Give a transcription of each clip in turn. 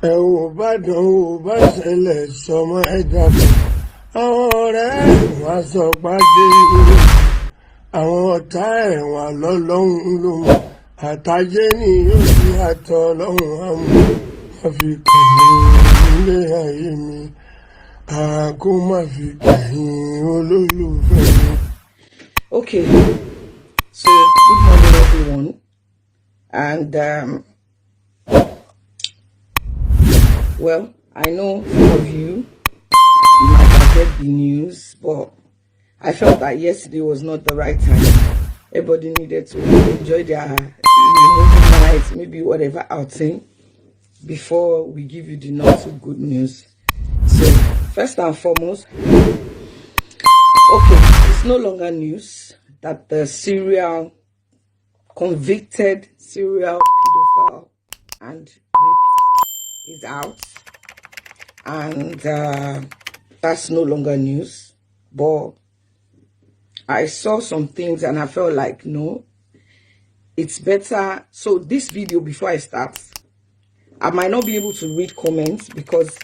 Bàdàn ò bá ṣẹlẹ̀ sọmọ ẹja kan. Àwọn ọ̀rẹ́ wọn sọ pàdé ìwé. Àwọn ọ̀tá ẹ̀wọ̀n lọ́lọ́run ló mọ̀. Àtàjé ni yóò fi àtọ̀ ọlọ́run àmú. Má fi kẹ̀yìn ilé ayé mi. Kó má fi kẹ̀yìn olólùfẹ́ mi. Okay, so good morning everyone, and well, I know some of you might have read the news, but I felt that yesterday was not the right time. Everybody needed to enjoy their movie night, maybe whatever outing, before we give you the not so good news. So first and foremost, okay, it's no longer news that the convicted serial pedophile and rapist is out, and that's no longer news. But I saw some things and I felt like, no, it's better. So this video, before I start, I might not be able to read comments because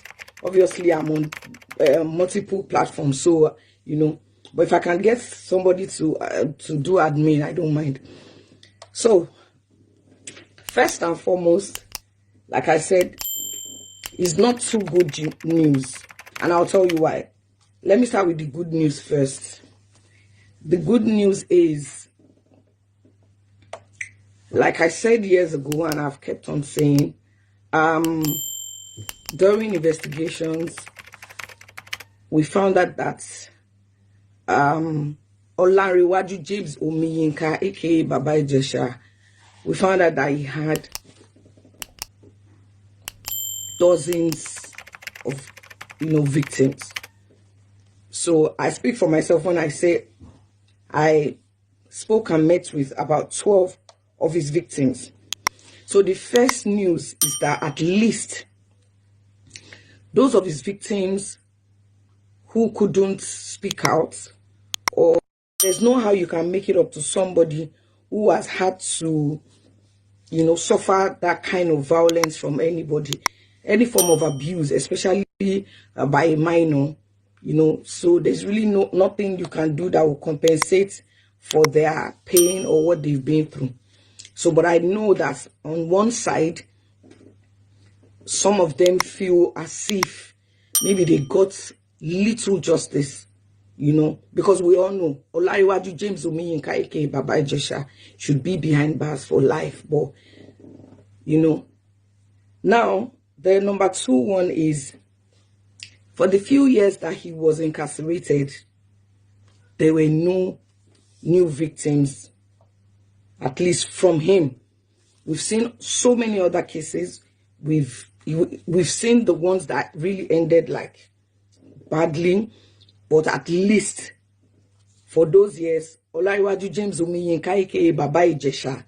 obviously I'm on multiple platforms, so you know, but if I can get somebody to do admin, I don't mind. So first and foremost, like I said, it's not too good news, and I'll tell you why. Let me start with the good news first. The good news is, like I said years ago, and I've kept on saying, during investigations, we found out that Ewagbo James Omiyinka, aka Baba-Ijesha, we found out that he had dozens of victims. So I speak for myself when I say I spoke and met with about 12 of his victims. So the first news is that at least those of his victims who couldn't speak out, or there's no how you can make it up to somebody who has had to, suffer that kind of violence from anybody, any form of abuse, especially by a minor, so there's really nothing you can do that will compensate for their pain or what they've been through. So, but I know that on one side, some of them feel as if maybe they got little justice, because we all know Ewagbo James Omiyinka, aka Baba-Ijesha, should be behind bars for life. But now the number 2 one is, for the few years that he was incarcerated, there were no new victims, at least from him. We've seen so many other cases. We've seen the ones that really ended like badly, but at least for those years, Ewagbo James Omiyinka, aka Baba-Ijesha,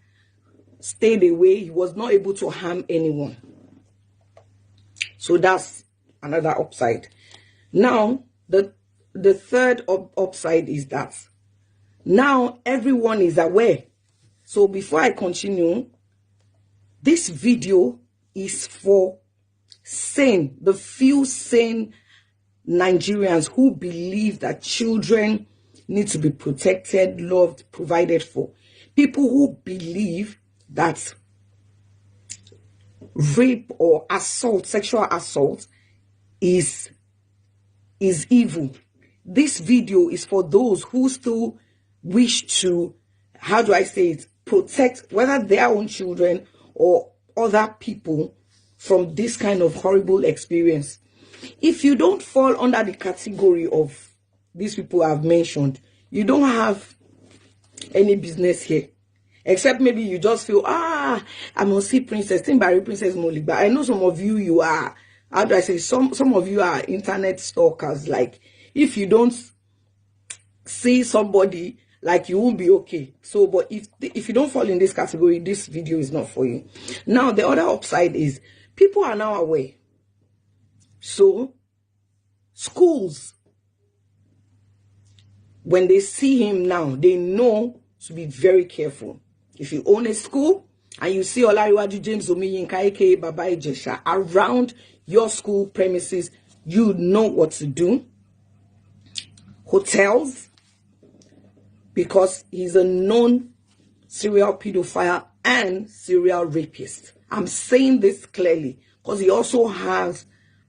stayed away. He was not able to harm anyone. So that's another upside. Now, the third upside is that now everyone is aware. So before I continue, this video is for the few sane Nigerians who believe that children need to be protected, loved, provided for. People who believe that rape or assault, sexual assault, is evil. This video is for those who still wish to, how do I say it, protect whether their own children or other people from this kind of horrible experience. If you don't fall under the category of these people I've mentioned, you don't have any business here. Except maybe you just feel, I must see Princess Timbari, Princess Molly. But I know some of you are, how do I say, some of you are internet stalkers. Like, if you don't see somebody, like, you won't be okay. So, but if you don't fall in this category, this video is not for you. Now, the other upside is people are now aware. So, schools, when they see him now, they know to be very careful. If you own a school, and you see Olariwaju James Omiyinka, aka Baba-Ijesha, around your school premises, you know what to do. Hotels, because he's a known serial pedophile and serial rapist. I'm saying this clearly because he also has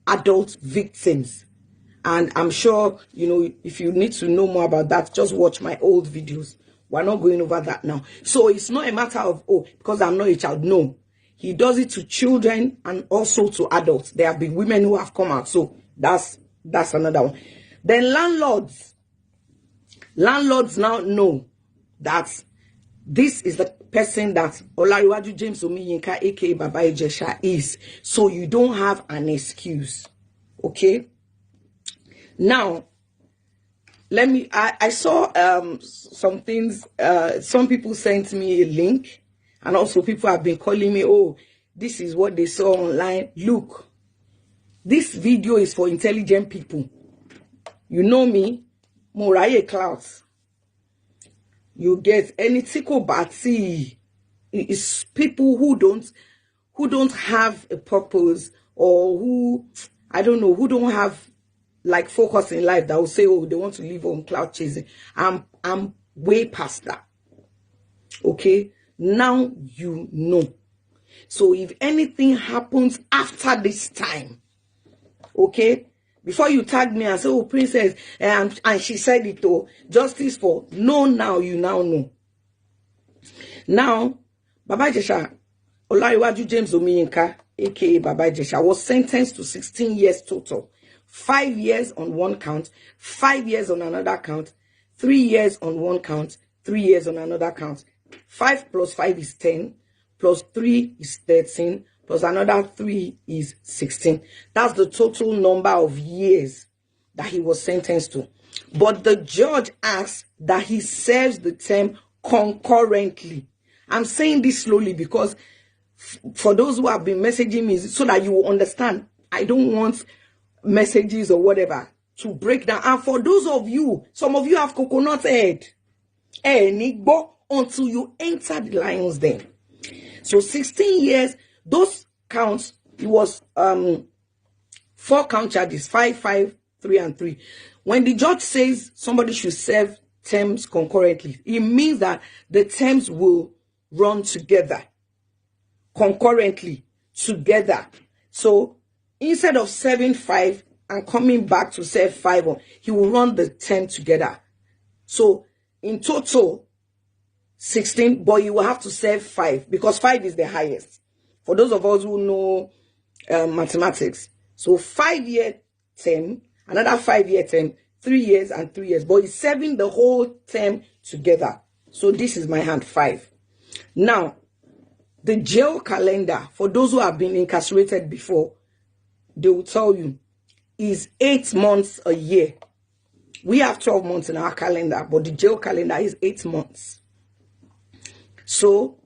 adult victims. And I'm sure, you know, if you need to know more about that, just watch my old videos. We're not going over that now. So it's not a matter of, oh, because I'm not a child. No. He does it to children and also to adults. There have been women who have come out. So that's another one. Then landlords. Landlords now know that this is the person that Olariwaju James Omiyinka, aka Baba-Ijesha, is. So you don't have an excuse. Okay? Now, I saw some things, some people sent me a link, and also people have been calling me, oh, this is what they saw online. Look, this video is for intelligent people. You know me, Moraye Clouds. You get any tickle batty. It's people who don't have a purpose, or who, I don't know, who don't have like focus in life, that will say, oh, they want to live on cloud chasing. I'm way past that. Okay? Now you know. So if anything happens after this time, okay, before you tag me and say, oh, princess, and she said it, oh, justice for, no, now you now know. Now, Baba-Ijesha, Olariwaju James Omiyinka, aka Baba-Ijesha, was sentenced to 16 years total. 5 years on one count, 5 years on another count, 3 years on one count, 3 years on another count. 5 plus 5 is 10, plus 3 is 13, plus another 3 is 16. That's the total number of years that he was sentenced to. But the judge asked that he serves the term concurrently. I'm saying this slowly because for those who have been messaging me, so that you will understand, I don't want messages or whatever to break down. And for those of you, some of you have coconut head, until you enter the lion's den. So 16 years, those counts, it was 4 count charges, 5, 5, 3, and 3. When the judge says somebody should serve terms concurrently, it means that the terms will run together, concurrently, together. So instead of serving 5 and coming back to serve 5, he will run the 10 together. So in total, 16, but you will have to serve 5 because 5 is the highest. For those of us who know mathematics. So 5-year term, another 5-year term, 3 years and 3 years. But he's serving the whole term together. So this is my hand, 5. Now, the jail calendar, for those who have been incarcerated before, they will tell you, is 8 months a year. We have 12 months in our calendar, but the jail calendar is 8 months. So,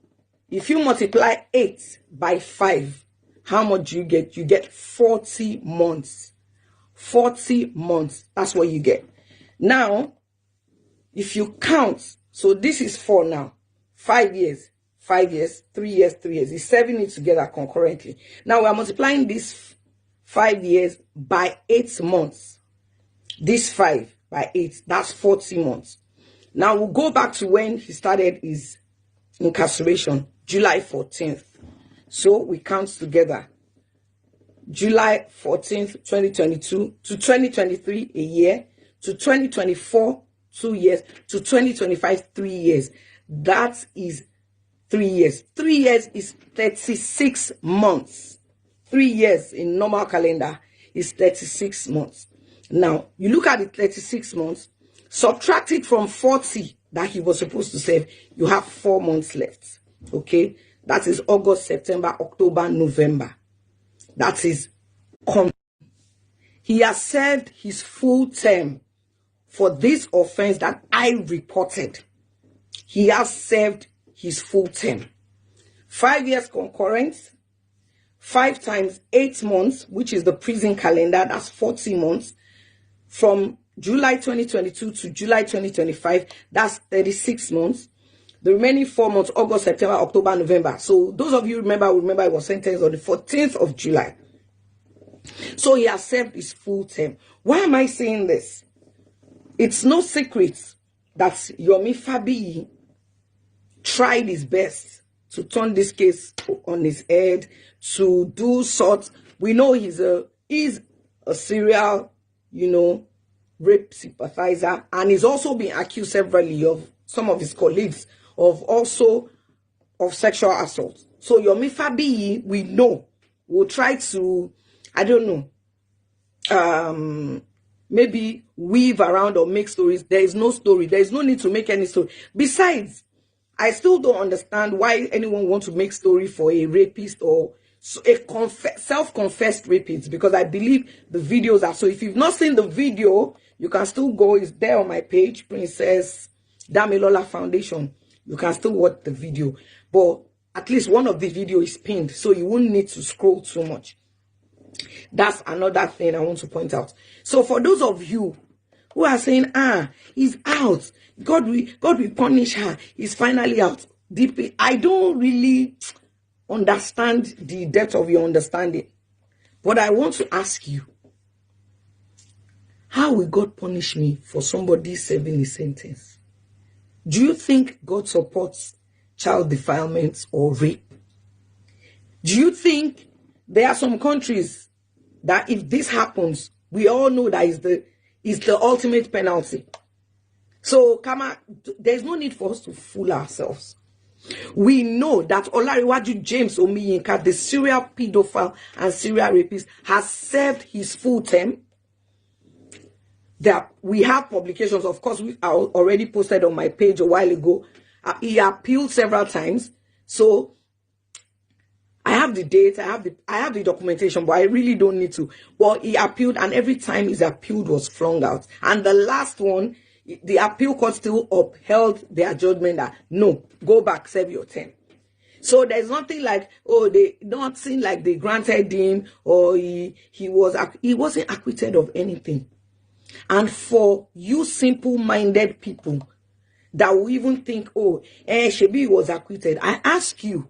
if you multiply 8 by 5, how much do you get? You get 40 months. 40 months. That's what you get. Now, if you count, so this is 4 now. 5 years, 5 years, 3 years, 3 years. He's serving it together concurrently. Now, we are multiplying this 5 years by 8 months. This 5 by 8, that's 40 months. Now, we'll go back to when he started his incarceration, July 14th. So we count together. July 14th, 2022 to 2023, a year, to 2024, 2 years, to 2025, 3 years. That is 3 years. 3 years is 36 months. 3 years in normal calendar is 36 months. Now, you look at the 36 months, subtract it from 40 that he was supposed to serve, you have 4 months left. Okay? That is August, September, October, November. That is he has served his full term for this offense that I reported. He has served his full term. 5 years concurrent, 5 times 8 months, which is the prison calendar, that's 40 months. From July 2022 to July 2025, that's 36 months. The remaining 4 months, August, September, October, November. So those of you remember he was sentenced on the 14th of July. So he has served his full term. Why am I saying this? It's no secret that Yomi Fabiyi tried his best to turn this case on his head, to do sort. We know he's a serial, rape sympathizer, and he's also been accused severally of some of his colleagues of sexual assault. So Yomi Fabiyi, we know, will try to, I don't know, maybe weave around or make stories. There is no story. There is no need to make any story. Besides, I still don't understand why anyone wants to make story for a rapist or a self-confessed rapist, because I believe the videos are. So if you've not seen the video, you can still go. It's there on my page, Princess Damilola Foundation. You can still watch the video. But at least one of the videos is pinned, so you won't need to scroll too much. That's another thing I want to point out. So for those of you who are saying, he's out, God will punish her, he's finally out. Deeply, I don't really understand the depth of your understanding. But I want to ask you, how will God punish me for somebody serving a sentence? Do you think God supports child defilement or rape? Do you think there are some countries that if this happens, we all know that is the ultimate penalty? So, there's no need for us to fool ourselves. We know that Olariwaju James Omiyinka, the serial pedophile and serial rapist, has served his full term. We have publications, of course, we are already posted on my page a while ago. He appealed several times. So I have the date, I have the documentation, but I really don't need to. Well, he appealed, and every time his appeal was flung out. And the last one, the appeal court still upheld their judgment that no, go back, serve your term. So there's nothing like, nothing like they granted him, or he wasn't acquitted of anything. And for you simple-minded people that will even think, Shebi was acquitted, I ask you,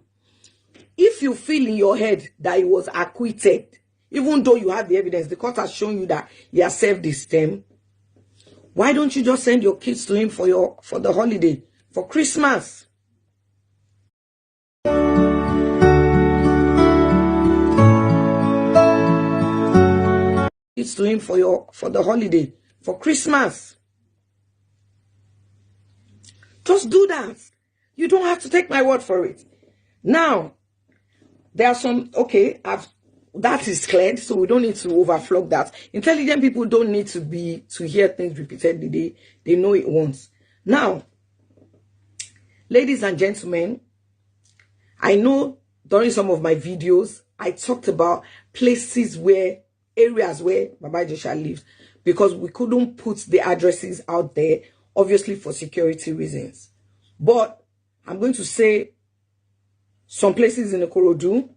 if you feel in your head that he was acquitted, even though you have the evidence, the court has shown you that he has served his term, why don't you just send your kids to him for the holiday, for Christmas? Kids to him for the holiday, for Christmas. Just do that. You don't have to take my word for it. Now, there are some, that is cleared, so we don't need to overflow that. Intelligent people don't need to hear things repeatedly. They know it once. Now, ladies and gentlemen, I know during some of my videos, I talked about areas where Baba-Ijesha lives, because we couldn't put the addresses out there, obviously for security reasons. But I'm going to say some places in Ikorodu,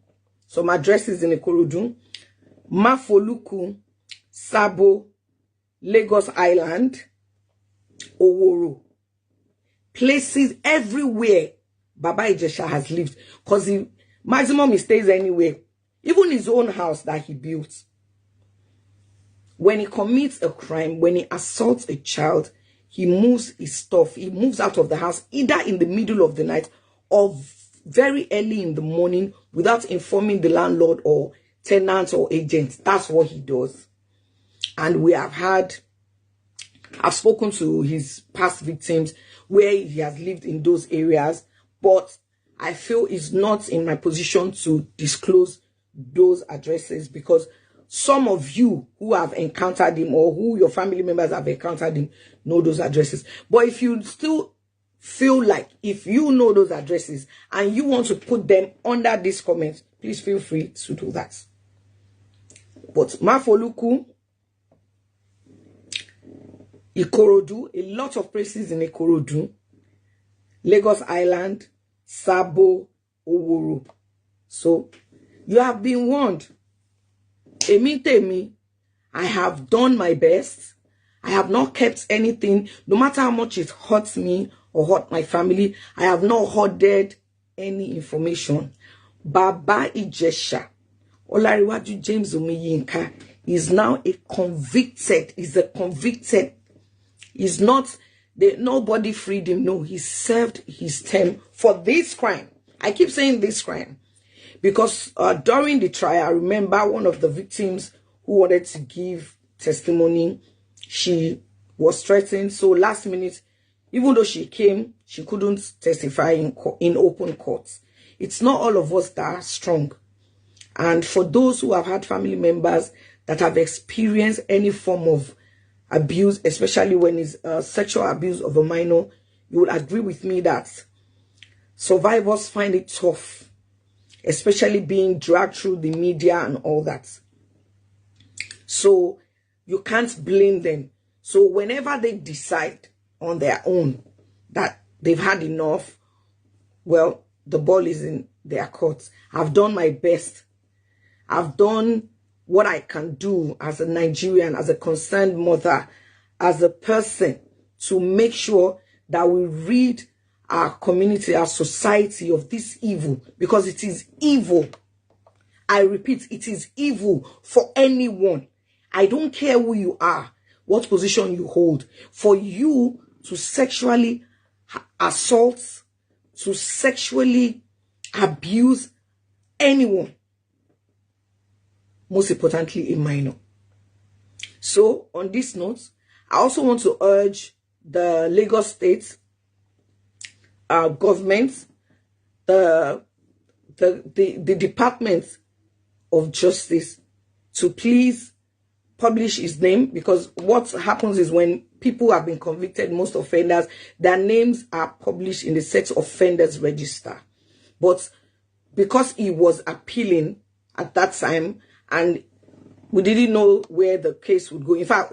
some addresses in Ikorodu: Mafoluku, Sabo, Lagos Island, Oworo. Places everywhere Baba-Ijesha has lived, because maximum he stays anywhere. Even his own house that he built. When he commits a crime, when he assaults a child, he moves his stuff. He moves out of the house either in the middle of the night or very early in the morning without informing the landlord or tenants or agents. That's what he does. And I've spoken to his past victims where he has lived in those areas, but I feel it's not in my position to disclose those addresses, because some of you who have encountered him, or who your family members have encountered him, know those addresses. But if you still feel like, if you know those addresses and you want to put them under this comment, please feel free to do that. But Mafoluku, Ikorodu, a lot of places in Ikorodu, Lagos Island, Sabo, Oworo. So you have been warned. Temi, I have done my best. I have not kept anything, no matter how much it hurts me or hurt my family. I have not hoarded any information. Baba-Ijesha, Olariwaju James Omiyinka, is now a convicted, he's not, nobody freed him. No, he served his term for this crime. I keep saying this crime because during the trial, I remember one of the victims who wanted to give testimony, she was threatened. So last minute, even though she came, she couldn't testify in open court. It's not all of us that are strong. And for those who have had family members that have experienced any form of abuse, especially when it's sexual abuse of a minor, you will agree with me that survivors find it tough, especially being dragged through the media and all that. So you can't blame them. So whenever they decide on their own that they've had enough, well, the ball is in their court. I've done my best. I've done what I can do as a Nigerian, as a concerned mother, as a person, to make sure that we rid our community, our society of this evil, because it is evil. I repeat, it is evil for anyone. I don't care who you are, what position you hold, for you to sexually assault, to sexually abuse anyone, most importantly a minor. So on this note, I also want to urge the Lagos State government, the Department of Justice, to please publish his name, because what happens is when people have been convicted, most offenders, their names are published in the sex offenders register. But because he was appealing at that time and we didn't know where the case would go, in fact,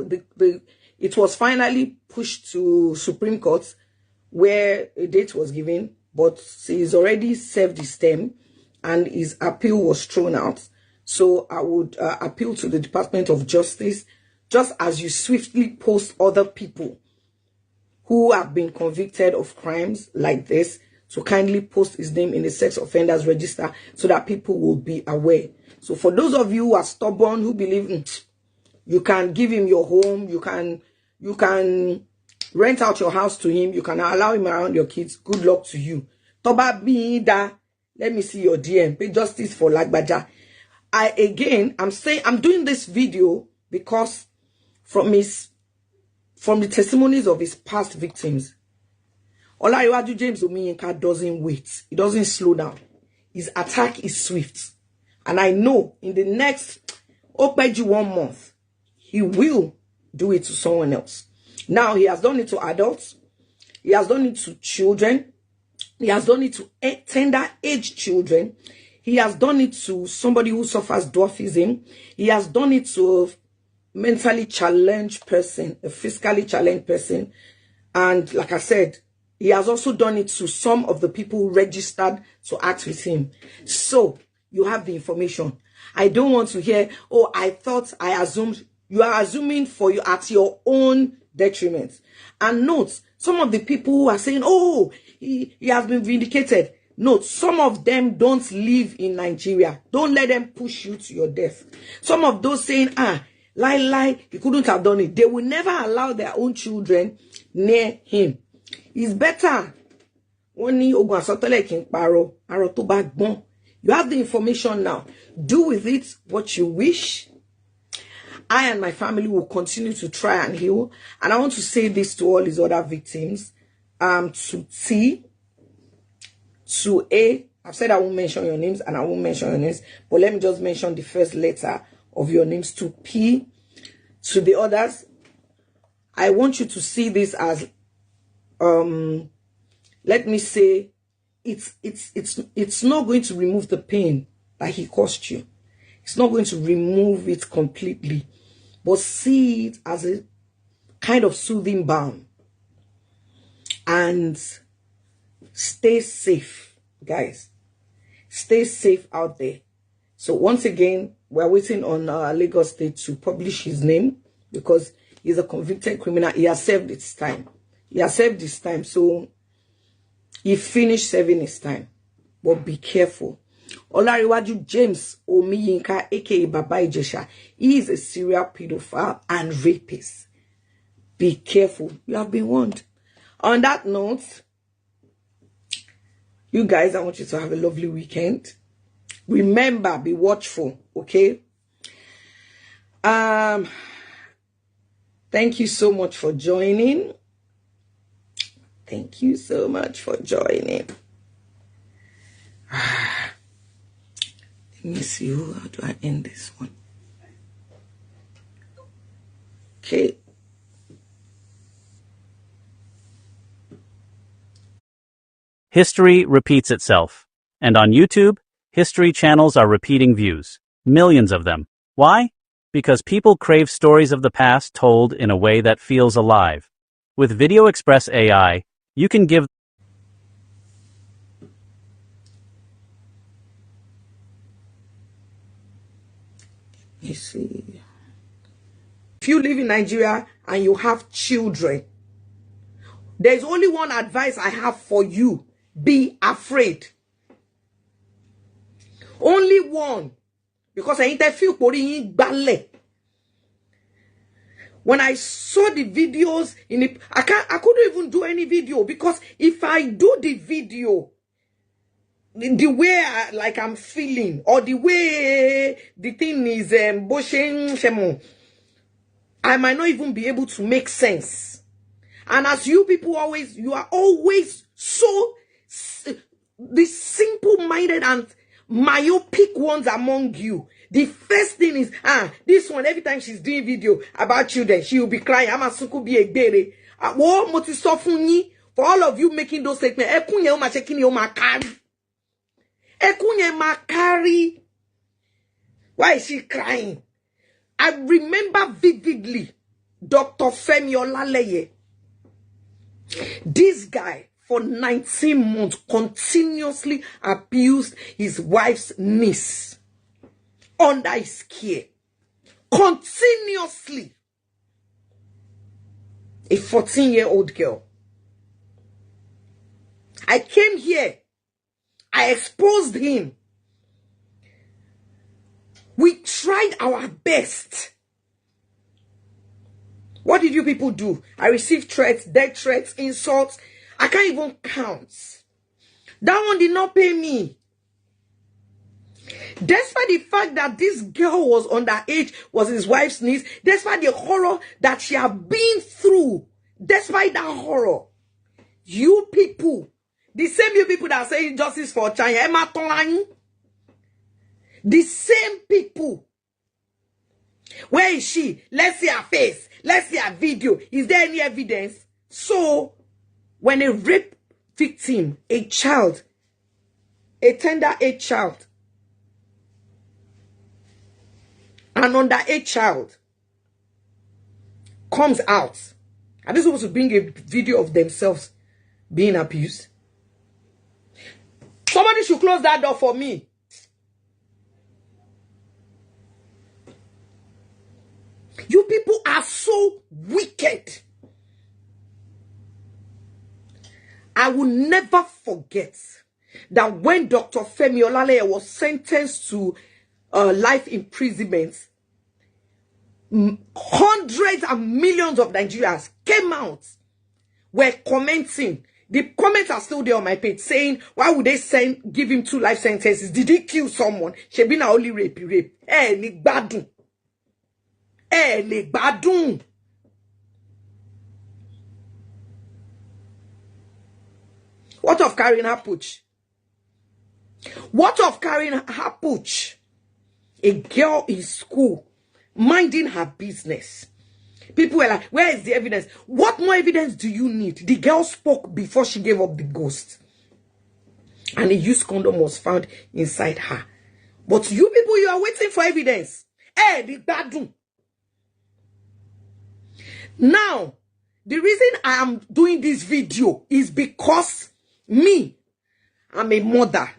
it was finally pushed to Supreme Court where a date was given, but he's already served his term and his appeal was thrown out. So I would appeal to the Department of Justice, just as you swiftly post other people who have been convicted of crimes like this, to kindly post his name in the sex offenders register so that people will be aware. So for those of you who are stubborn, who believe you can give him your home, you can rent out your house to him, you can allow him around your kids, good luck to you. Toba Bida, let me see your DM. Pay justice for Lagbaja. I'm doing this video because from the testimonies of his past victims, Olariwaju James Omiyinka doesn't wait. He doesn't slow down. His attack is swift. And I know in the next 1 month, he will do it to someone else. Now, he has done it to adults. He has done it to children. He has done it to tender age children. He has done it to somebody who suffers dwarfism. He has done it to a mentally challenged person, a physically challenged person. And like I said, he has also done it to some of the people who registered to act with him. So you have the information. I don't want to hear, oh, I thought, I assumed. You are assuming for you at your own detriment. And note, some of the people who are saying, oh, he has been vindicated. Note, some of them don't live in Nigeria. Don't let them push you to your death. Some of those saying, lie, he couldn't have done it. They will never allow their own children near him. It's better. You have the information now. Do with it what you wish. I and my family will continue to try and heal. And I want to say this to all his other victims. To T, to A, I've said I won't mention your names and I won't mention your names, but let me just mention the first letter of your names. To P, to the others, I want you to see this as, let me say, it's not going to remove the pain that he caused you. It's not going to remove it completely, but see it as a kind of soothing balm. And stay safe, guys. Stay safe out there. So once again, we're waiting on Lagos State to publish his name because he's a convicted criminal. He has served his time. He has served his time. So He finished serving his time. But be careful. Olariwaju James Omiyinka, aka Baba-Ijesha, he is a serial pedophile and rapist. Be careful. You have been warned. On that note, you guys, I want you to have a lovely weekend. Remember, be watchful, okay? Thank you so much for joining. Thank you so much for joining. Let me see, how do I end this one? Okay. History repeats itself. And on YouTube, history channels are repeating views. Millions of them. Why? Because people crave stories of the past told in a way that feels alive. With Video Express AI, you can give You see, if you live in Nigeria and you have children, there's only one advice I have for you. Be afraid. Only one. Because I interfere ballet. When I saw the videos in it, I couldn't even do any video, because if I do the video the way I'm feeling, or the way the thing is I might not even be able to make sense. And as you people you are always so the simple-minded and myopic ones among you. The first thing is, this one, every time she's doing video about children, she will be crying. I'm a suku be a bere. For all of you making those statements, why is she crying? I remember vividly Dr. Femi Olaleye. This guy, for 19 months, continuously abused his wife's niece under his care. Continuously. A 14-year-old girl. I came here. I exposed him. We tried our best. What did you people do? I received threats, death threats, insults. I can't even count. That one did not pay me. Despite the fact that this girl was underage, was his wife's niece, despite the horror that she had been through, despite that horror, you people, the same you people that are saying justice for China, the same people. Where is she? Let's see her face. Let's see her video. Is there any evidence? So, when a rape victim, a child, a tender age child, an underage child comes out, are they supposed to bring a video of themselves being abused? Somebody should close that door for me. You people are so wicked. I will never forget that when Dr. Femi Olaleye was sentenced to life imprisonment, hundreds and millions of Nigerians came out, were commenting. The comments are still there on my page saying, why would they give him 2 life sentences? Did he kill someone? Shebina only rape. Ni gbadun. Ni gbadun. What of carrying her pooch? What of carrying her pooch? A girl in school, minding her business. People were like, where is the evidence? What more evidence do you need? The girl spoke before she gave up the ghost. And a used condom was found inside her. But you people, you are waiting for evidence. The badun. Now, the reason I am doing this video is because me, I'm a mother.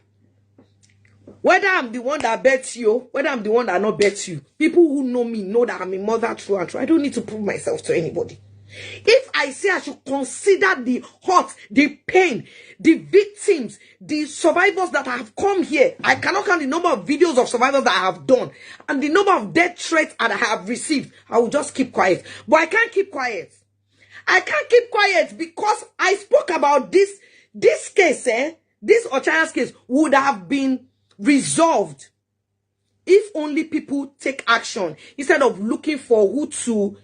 Whether I'm the one that bets you, whether I'm the one that not bets you, people who know me know that I'm a mother through and through. I don't need to prove myself to anybody. If I say I should consider the hurt, the pain, the victims, the survivors that have come here, I cannot count the number of videos of survivors that I have done and the number of death threats that I have received. I will just keep quiet. But I can't keep quiet. I can't keep quiet because I spoke about this case, this Ochaya's case would have been resolved if only people take action instead of looking for who to,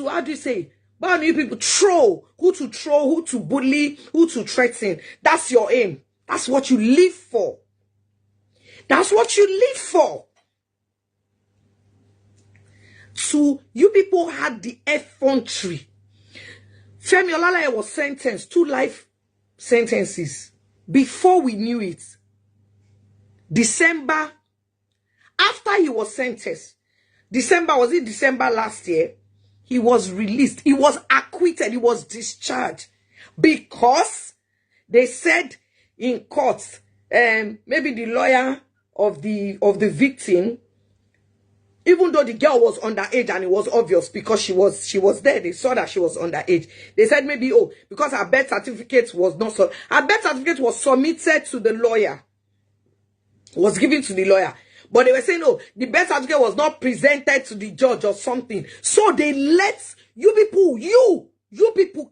how do you say, but you people troll, who to bully, who to threaten. That's your aim. That's what you live for. That's what you live for. So you people had the effrontery. Femi Olalaye was sentenced 2 life sentences before we knew it. December, after he was sentenced, was it December last year? He was released. He was acquitted. He was discharged because they said in court, maybe the lawyer of the victim, even though the girl was underage and it was obvious because she was there, they saw that she was underage. They said maybe, oh, because her birth certificate was not so, her birth certificate was submitted to the lawyer, was given to the lawyer. But they were saying, oh, the birth certificate was not presented to the judge or something. So they let you people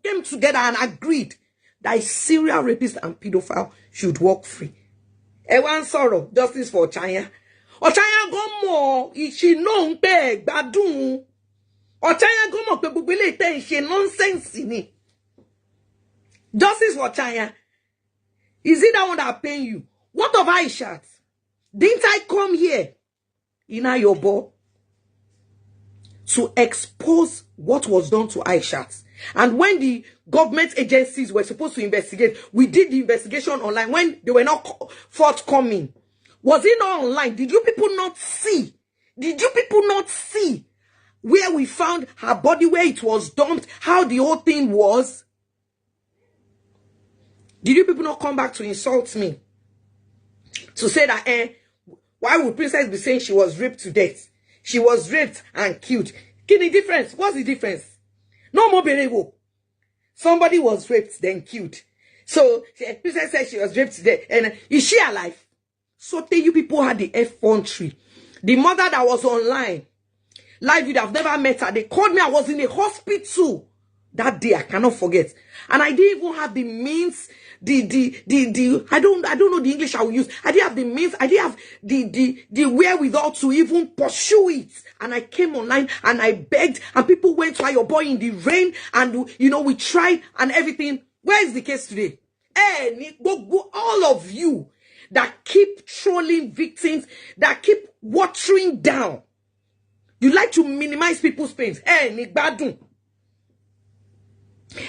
came together and agreed that a serial rapist and pedophile should walk free. Ewon sorrow, justice for Ochanya. Ochanya gomo, she no pe gbadun. Ochanya gomo pe gbogbo ile te she nonsense ni. Justice for Ochanya. Is it that one that paying you? What of Aisha? Didn't I come here in Ayobo to expose what was done to Aisha? And when the government agencies were supposed to investigate, we did the investigation online when they were not forthcoming. Was it not online? Did you people not see? Did you people not see where we found her body, where it was dumped, how the whole thing was? Did you people not come back to insult me? To say that, why would Princess be saying she was raped to death? She was raped and killed. What's the difference? What's the difference? No more Berewo. Somebody was raped, then killed. So, Princess said she was raped to death. And is she alive? So, you people had the effrontery. The mother that was online, live, you'd have never met her. They called me. I was in a hospital that day. I cannot forget. And I didn't even have the means, I don't know the English I will use. I didn't have the means, I didn't have the wherewithal to even pursue it. And I came online and I begged, and people went to your boy in the rain, and we tried and everything. Where is the case today? All of you that keep trolling victims, that keep watering down, you like to minimize people's pains. Nigbadun.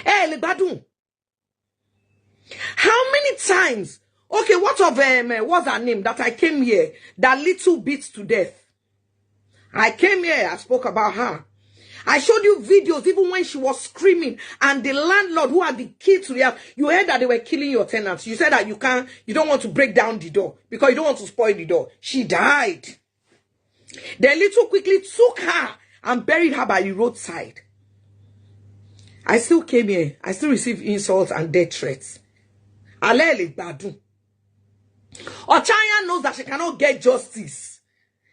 Nigbadun. How many times? Okay, what of what's her name that I came here that little beat to death? I came here, I spoke about her. I showed you videos even when she was screaming, and the landlord who had the key to the house, you heard that they were killing your tenants. You said that you don't want to break down the door because you don't want to spoil the door. She died. They little quickly took her and buried her by the roadside. I still came here. I still received insults and death threats. Alele Badu. Ochanya knows that she cannot get justice.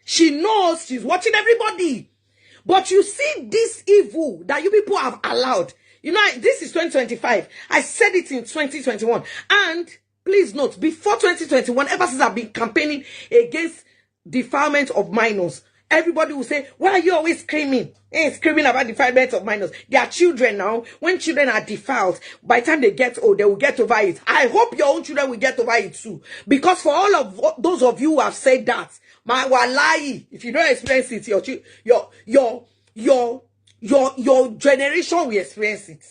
She knows she's watching everybody. But you see this evil that you people have allowed. This is 2025. I said it in 2021. And please note, before 2021, ever since I've been campaigning against defilement of minors, everybody will say, why are you always screaming? Screaming about defilement of minors. They are children now. When children are defiled, by the time they get old, they will get over it. I hope your own children will get over it too. Because for all of those of you who have said that, my wallahi, if you don't experience it, your generation will experience it.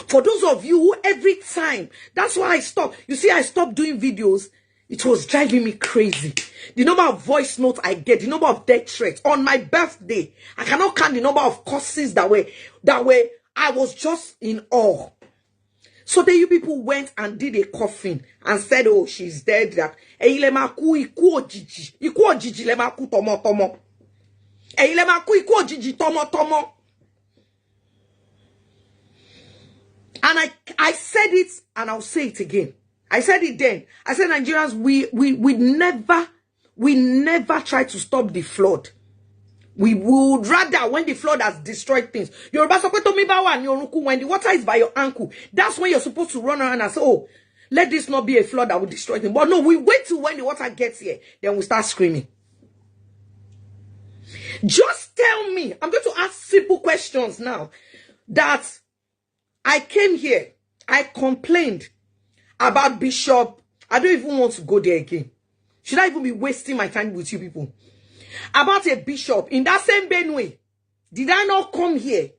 For those of you who every time, that's why I stopped. You see, I stopped doing videos. It was driving me crazy. The number of voice notes I get, the number of death threats on my birthday. I cannot count the number of curses that were, I was just in awe. So then you people went and did a coffin and said, oh, she's dead. That And I said it, and I'll say it again. I said it then. I said, Nigerians, we never try to stop the flood. We would rather, when the flood has destroyed things, when the water is by your ankle, that's when you're supposed to run around and say, oh, let this not be a flood that will destroy things. But no, we wait till when the water gets here, then we start screaming. Just tell me, I'm going to ask simple questions now, that I came here, I complained about Bishop. I don't even want to go there again. Should I even be wasting my time with you people? About a bishop in that same Benue. Did I not come here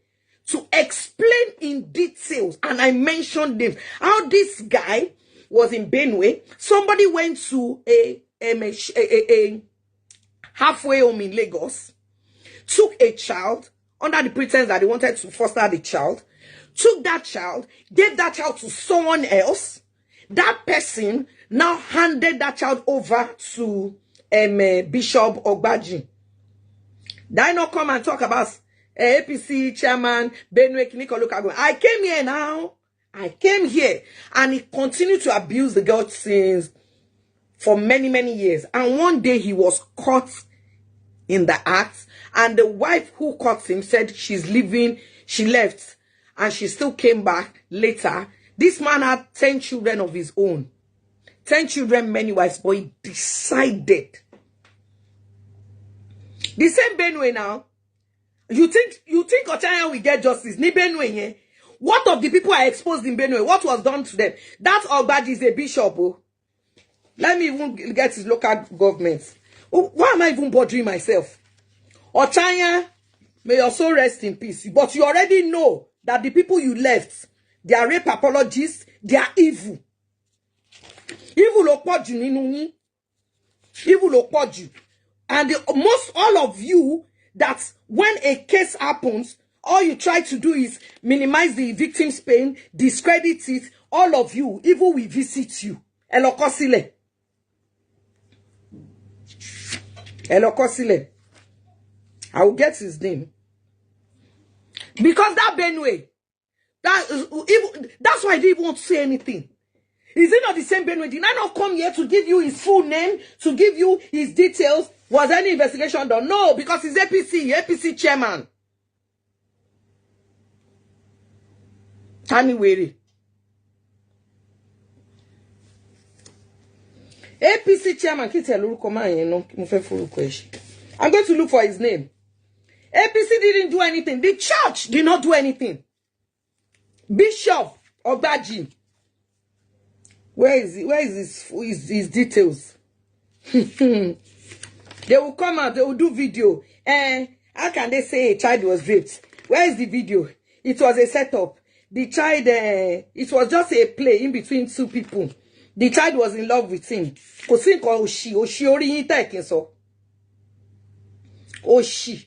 to explain in details, and I mentioned them, how this guy was in Benue? Somebody went to a halfway home in Lagos, took a child under the pretense that they wanted to foster the child, took that child, gave that child to someone else. That person now handed that child over to Bishop Ogbenutan. Did I not come and talk about APC chairman Benue Kiniko local government? I came here now. I came here, and he continued to abuse the girl since for many, many years. And one day he was caught in the act, and the wife who caught him said she's leaving. She left, and she still came back later. This man had 10 children of his own. 10 children, many wives, but he decided. The same Benue now. You think Ochanya will get justice? Ni Benue, yeah? What of the people I exposed in Benue? What was done to them? That Ogbenutan is a bishop. Oh. Let me even get his local government. Oh, why am I even bothering myself? Ochanya, may your soul rest in peace. But you already know that the people you left, they are rape apologists, they are evil. Evil opoju ninu yin. Evil opoju. And all of you, that when a case happens, all you try to do is minimize the victim's pain, discredit it. All of you, evil will visit you. Elokosile. Elokosile. I will get his name. Because that Benue, that's why I didn't even want to say anything. Is it not the same Benue? Did I not come here to give you his full name, to give you his details? Was any investigation done? No, because he's APC chairman. Anyway, APC chairman, I'm going to look for his name. APC didn't do anything. The church did not do anything. Bishop Ogbenutan. Where is his details? They will come out, they will do video. How can they say a child was raped? Where is the video? It was a setup. The child, it was just a play in between two people. The child was in love with him. Oshi.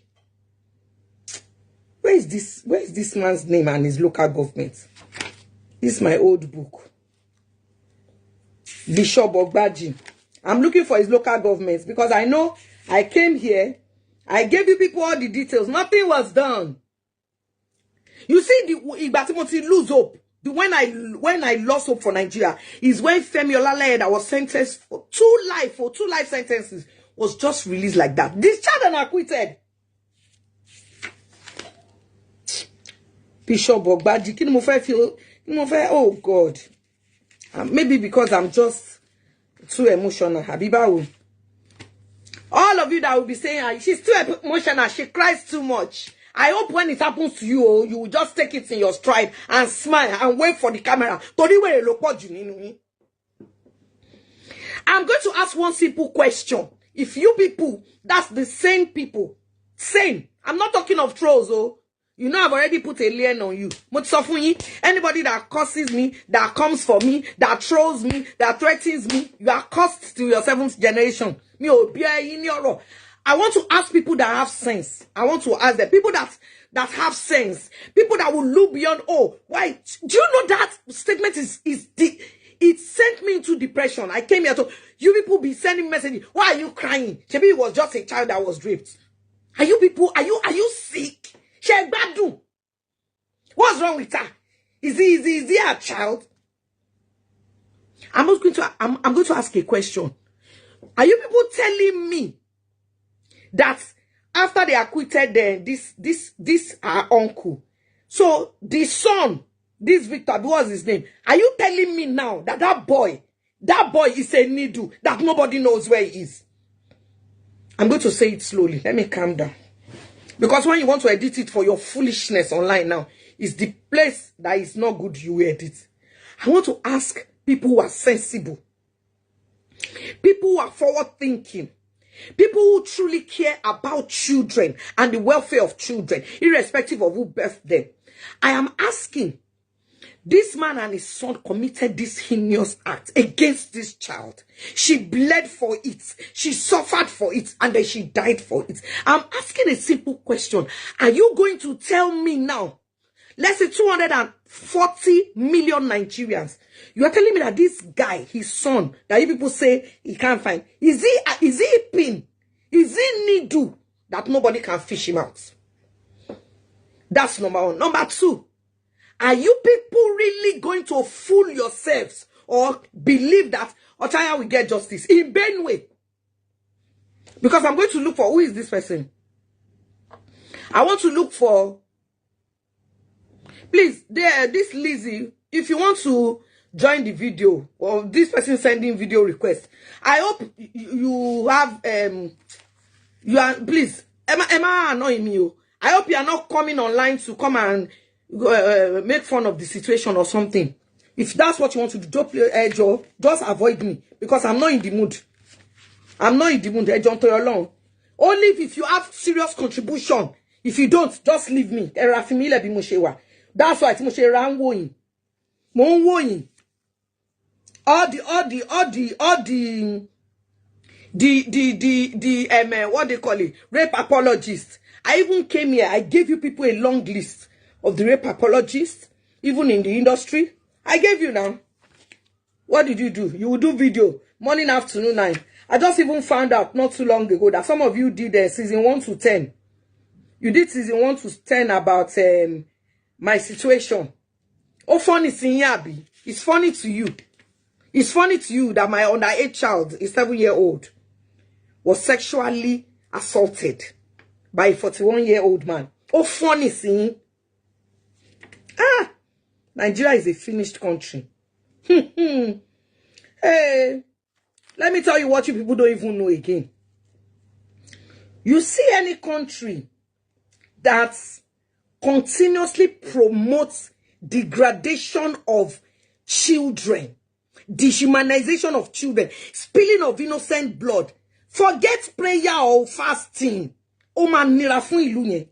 Where is this man's name and his local government? This is my old book. Bishop Ogbenutan. I'm looking for his local government because I know I came here. I gave you people all the details. Nothing was done. You see, the lose hope. When I lost hope for Nigeria is when Femi Olale that was sentenced for 2 life sentences was just released like that. This child are acquitted. Bishop Ogbenutan. Oh God. Maybe because I'm just too emotional. Habiba. All of you that will be saying she's too emotional, she cries too much. I hope when it happens to you, you will just take it in your stride and smile and wait for the camera. I'm going to ask one simple question. If you people, that's the same people, same. I'm not talking of trolls, oh. You know I've already put a lien on you. Anybody that curses me, that comes for me, that trolls me, that threatens me, you are cursed to your 7th generation. I want to ask people that have sense. I want to ask them, people that have sense, people that will look beyond. Oh, why? Do you know that statement it sent me into depression. I came here to you people be sending messages. Why are you crying? Maybe it was just a child that was raped. Are you people? Are you sick? What's wrong with her? Is he a child? I'm going to ask a question. Are you people telling me that after they acquitted this uncle, so the son, this Victor, what's his name? Are you telling me now that that boy is a needle, that nobody knows where he is? I'm going to say it slowly. Let me calm down. Because when you want to edit it for your foolishness online now, it's the place that is not good you edit. I want to ask people who are sensible, people who are forward-thinking, people who truly care about children and the welfare of children, irrespective of who birthed them. I am asking, this man and his son committed this heinous act against this child. She bled for it. She suffered for it. And then she died for it. I'm asking a simple question. Are you going to tell me now, let's say 240 million Nigerians, you are telling me that this guy, his son, that you people say he can't find, is he a pin? Is he needle that nobody can fish him out? That's number one. Number two, are you people really going to fool yourselves or believe that Otaya will get justice in Benue? Because I'm going to look for, who is this person? I want to look for, please, this Lizzie, if you want to join the video, or this person sending video request, I hope you have, you are, please, Emma annoying me. I hope you are not coming online to come and make fun of the situation or something. If that's what you want to do, just avoid me, because I'm not in the mood. I'm not in the mood. Only if you have serious contribution. If you don't, just leave me. That's why it's what they call it, rape apologists. I even came here. I gave you people a long list of the rape apologists, even in the industry. I gave you now. What did you do? You will do video morning, afternoon, night. I just even found out not too long ago that some of you did season 1 to 10. You did season 1 to 10 about my situation. Oh, funny thing, Yabi. It's funny to you. It's funny to you that my underage child, a 7-year-old, was sexually assaulted by a 41-year-old man. Oh, funny thing. Nigeria is a finished country. Hey, let me tell you what you people don't even know again. You see any country that continuously promotes degradation of children, dehumanization of children, spilling of innocent blood, forget prayer or fasting. Oh man, nira fun ilu yen.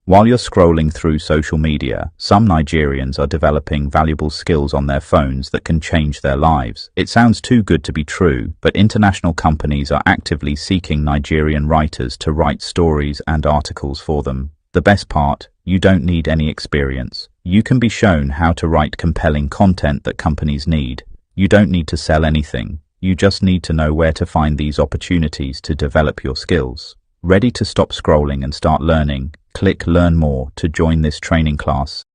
While you're scrolling through social media, some Nigerians are developing valuable skills on their phones that can change their lives. It sounds too good to be true, but international companies are actively seeking Nigerian writers to write stories and articles for them. The best part, you don't need any experience. You can be shown how to write compelling content that companies need. You don't need to sell anything. You just need to know where to find these opportunities to develop your skills. Ready to stop scrolling and start learning? Click Learn More to join this training class.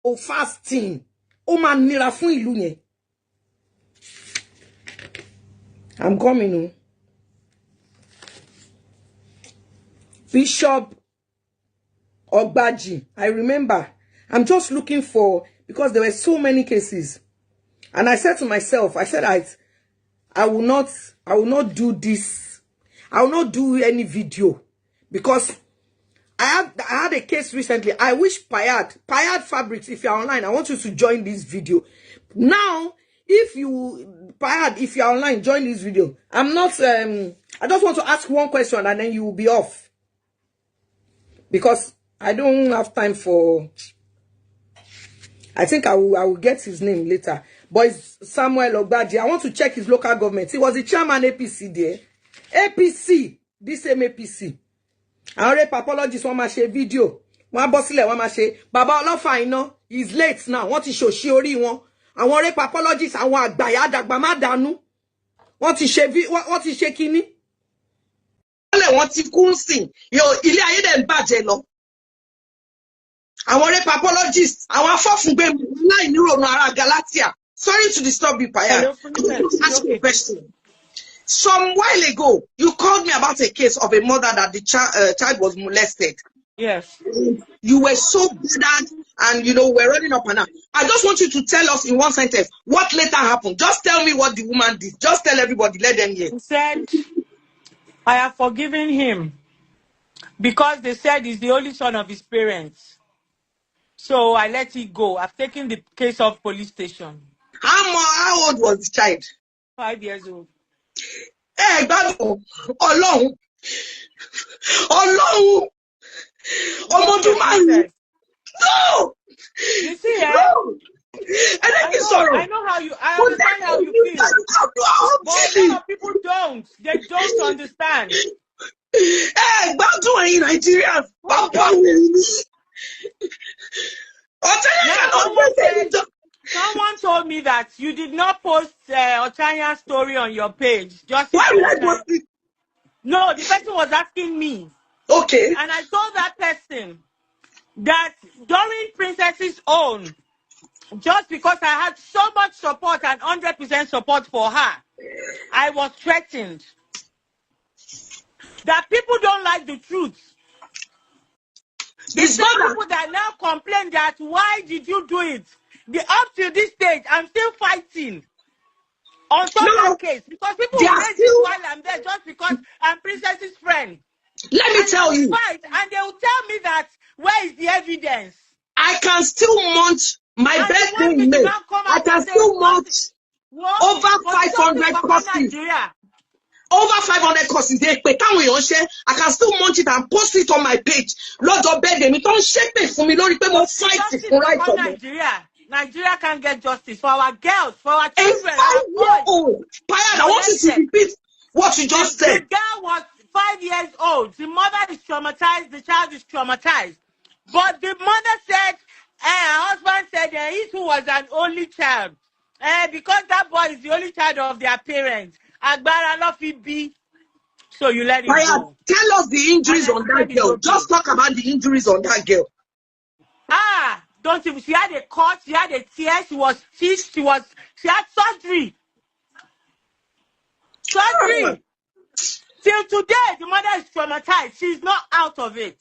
Oh, fasting. Oh, man, nira fun ilu yen. I'm coming. Bishop Ogbaji. I remember. I'm just looking for, because there were so many cases. And I said to myself, I will not do this. I will not do any video, because I had a case recently. I wish Payad Fabrics, if you're online, I want you to join this video. Now, if you're online, join this video. I'm not, I just want to ask one question and then you will be off. Because I don't have time for, I think I will get his name later. But it's Samuel Ogbaji. I want to check his local government. He was the chairman APC there. APC, this same APC. And rape apologies, one ma share video. One bossile, one ma share. Baba Olofa, you know, he's late now. What is show shiori one? And one rape apologies, and one agbaya dagbama danu. What is share kini? What is kunsin? Yo, ile aye dem baje lo. And one rape apologists, and one fofungbe Galatia. Sorry to disturb you, Paya. Hello, I want Princess. to ask you a Okay. question. Some while ago, you called me about a case of a mother that the child was molested. Yes. You were so bothered and, we're running up and down. I just want you to tell us in one sentence what later happened. Just tell me what the woman did. Just tell everybody, let them hear. He said, I have forgiven him because they said he's the only son of his parents. So I let it go. I've taken the case off police station. How old was the child? 5 years old. Gbádùn Ọlọ́run Princess. No! You see, No! I know how I understand how you feel. But a lot of people don't. They don't understand. Gbádùn ẹ̀yin Nigerians. Papa Someone told me that you did not post Otanya's story on your page. Why would I post it? No, the person was asking me. Okay. And I told that person that during Princess's own, just because I had so much support and 100% support for her, I was threatened. That people don't like the truth. It's people that now complain that why did you do it? Up to this stage, I'm still fighting on that case because people will raise it while I'm there just because I'm Princess's friend. Let me tell you. Fight, and they will tell me that where is the evidence? I can still munch my birthday in May. I can still munch over 500 courses. Over 500 courses. I can still munch it and post it on my page. Lord of birthday, me don't shake me for me. Lord, people fight for right for Nigeria. Nigeria can't get justice for our girls, for our children. A 5-year-old. Payad, I want you to repeat what you just said. The girl was 5 years old. The mother is traumatized. The child is traumatized. But the mother said, her husband said he too was an only child. Because that boy is the only child of their parents. Agbara no fit be. So you let it go. Tell us the injuries on that girl. Okay. Just talk about the injuries on that girl. Don't you? She had a cut. She had a tear. She was stitched. She had surgery. Surgery. Till today, the mother is traumatized. She's not out of it.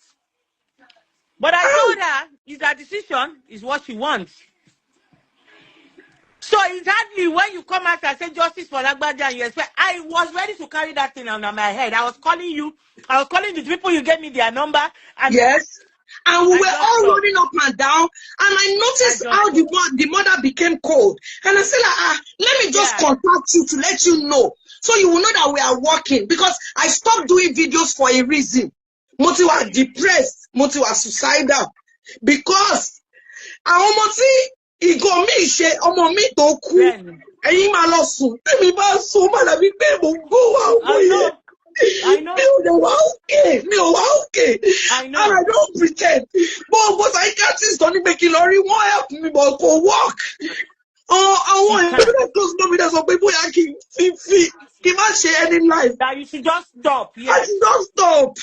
But I told her, it's her decision, is what she wants. So it's hardly when you come out and say justice for Lagbaja and you expect, I was ready to carry that thing under my head. I was calling you. I was calling the people, you gave me their number. And yes. And we were all running up and down. And I noticed how the mother became cold. And I said, let me just contact you to let you know. So you will know that we are working. Because I stopped doing videos for a reason. Moti was depressed. Moti was suicidal. Because ìgò mi ṣe ọmọ mi tó kú ẹ̀yin máa lọ sùn tèmi bá sùn má dàbí pé mo gbó wà wọ̀nyẹ mi ò wá òkè and I don't pretend but psychiatrist tó ní pé kí lọ rí wọ́n help me but kò work àwọn ìpínlẹ̀ tó sọ mi dẹ̀ sọ pé bóyá kí n má ṣe any life. That you should just stop. Yes. I should just stop.